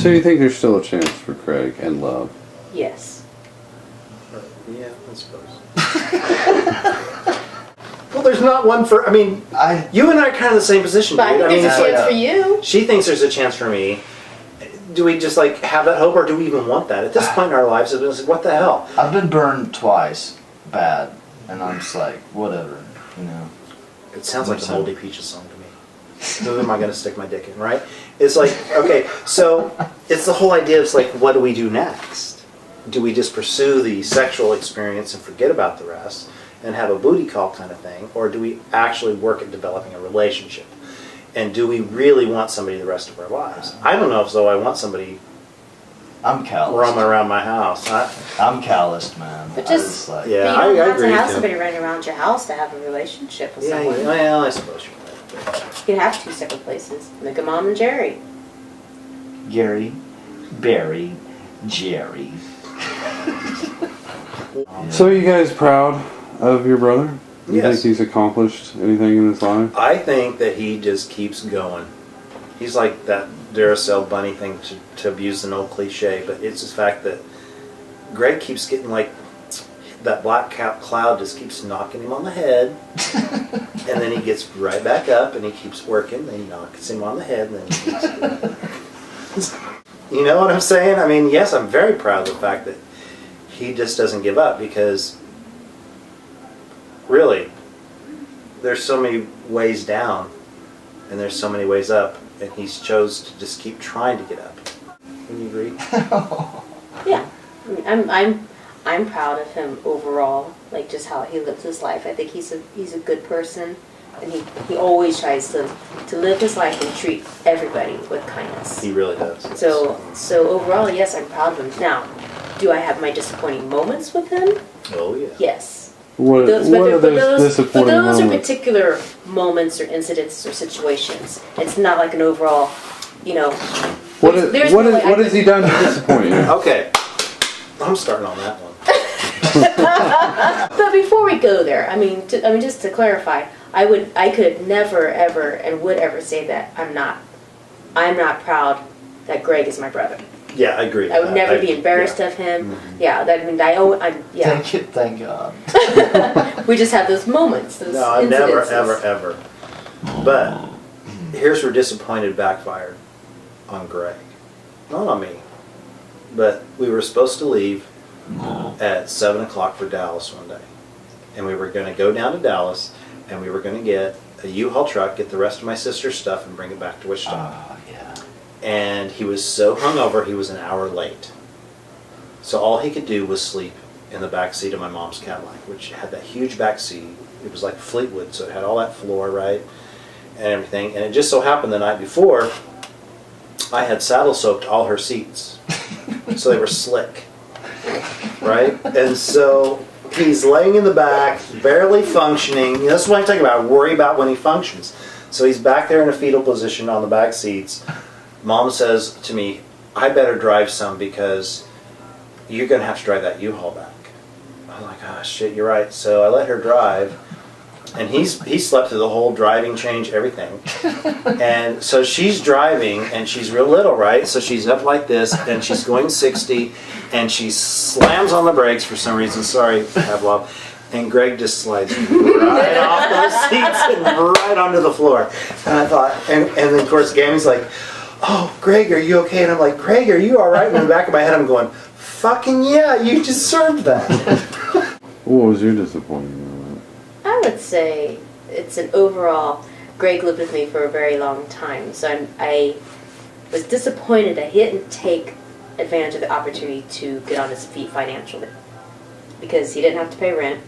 So you think there's still a chance for Kreg and love? Yes. Yeah, I suppose. Well, there's not one for. I mean, you and I are kind of the same position. But Dude. I think there's a chance for you. She thinks there's a chance for me. Do we just like have that hope, or do we even want that? At this point in our lives, it's like, what the hell? I've been burned twice, bad, and I'm just like, whatever, you know. It sounds like the Moldy Peaches song to me. Who am I going to stick my dick in, right? It's like, okay, so it's the whole idea. It's like, what do we do next? Do we just pursue the sexual experience and forget about the rest and have a booty call kind of thing, or do we actually work at developing a relationship? And do we really want somebody the rest of our lives? I don't know if so. I want somebody. I'm calloused. Roaming around my house. I'm calloused, man. But just like, yeah, but you don't have agree to have too. somebody running around your house to have a relationship with someone. Well, I suppose you're right. You can have two separate places. Look at Mom and Jerry. Gary, Barry, Jerry. So are you guys proud of your brother? You Yes. think he's accomplished anything in his life? I think that he just keeps going. He's like that Duracell bunny thing, to abuse an old cliche, but it's the fact that Greg keeps getting like that black cloud just keeps knocking him on the head, and then he gets right back up and he keeps working, then he knocks him on the head, and then he keeps you know what I'm saying? I mean, yes, I'm very proud of the fact that he just doesn't give up, because really, there's so many ways down, and there's so many ways up, and he's chose to just keep trying to get up. Can you agree? Yeah, I mean, I'm proud of him overall, like just how he lives his life. I think he's a good person, and he always tries to live his life and treat everybody with kindness. He really does. So overall, yes, I'm proud of him. Now, do I have my disappointing moments with him? Oh yeah. Yes. What are those disappointing But those moments? are particular moments or incidents or situations. It's not like an overall, you know. What has he done to disappoint you? Okay, I'm starting on that one. But before we go there, I mean, just to clarify, I could never ever and would ever say that I'm not proud that Greg is my brother. Yeah, I agree. I would never be embarrassed of him. Mm-hmm. Yeah, that I mean, yeah. Thank God. We just have those moments. Those No, I never, incidences. ever. But here's where disappointed backfired on Greg. Not on me. But we were supposed to leave at 7 o'clock for Dallas one day. And we were going to go down to Dallas, and we were going to get a U-Haul truck, get the rest of my sister's stuff, and bring it back to Wichita. Oh, yeah. And he was so hungover, he was an hour late. So all he could do was sleep in the back seat of my mom's Cadillac, which had that huge back seat. It was like Fleetwood, so it had all that floor, right, and everything. And it just so happened the night before, I had saddle soaked all her seats, so they were slick, right? And so he's laying in the back, barely functioning. That's what I'm talking about. I worry about when he functions. So he's back there in a fetal position on the back seats. Mom says to me, I better drive some because you're going to have to drive that U-Haul back. I'm like, oh shit, you're right. So I let her drive, and he slept through the whole driving change, everything. And so she's driving, and she's real little, right? So she's up like this, and she's going 60, and she slams on the brakes for some reason. Sorry, Pavlov. And Greg just slides right off those seats and right onto the floor. And I thought, and then of course Gammy's like, oh, Greg, are you okay? And I'm like, Greg, are you all right? And in the back of my head, I'm going, fucking yeah, you deserved that. What was your disappointing moment? I would say it's an overall. Greg lived with me for a very long time, so I was disappointed that he didn't take advantage of the opportunity to get on his feet financially, because he didn't have to pay rent.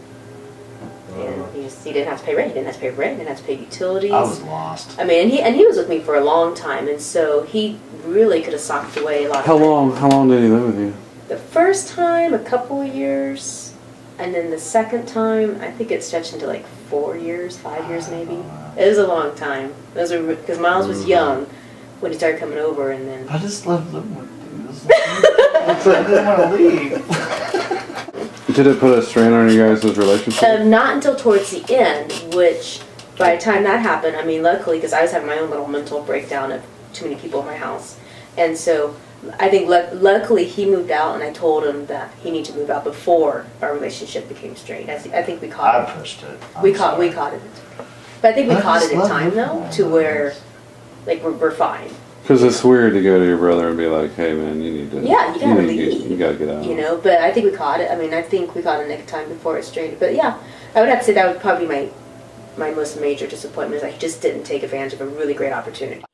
And he didn't have to pay rent. He didn't have to pay rent. He didn't have to pay utilities. I was lost. I mean, and he was with me for a long time, and so he really could have socked away a lot. How long did he live with you? The first time, a couple of years, and then the second time, I think it stretched into like 4 years, 5 years maybe. It was a long time. Because Miles was young when he started coming over, and then. I just loved living with you. I didn't want to leave. Did it put a strain on you guys' relationship? Not until towards the end, which by the time that happened, I mean, luckily, because I was having my own little mental breakdown of too many people in my house. And so I think luckily he moved out, and I told him that he needed to move out before our relationship became strained. I think we caught I it. pushed it. We caught it. But I think we I caught just it in love time it. though, to where like we're fine. Because it's weird to go to your brother and be like, "Hey, man, you need to. Yeah, you gotta need to leave. you gotta get out." You know, but I think we caught it. I mean, I think we caught it next time before it strained. But yeah, I would have to say that would probably be my most major disappointment is I just didn't take advantage of a really great opportunity.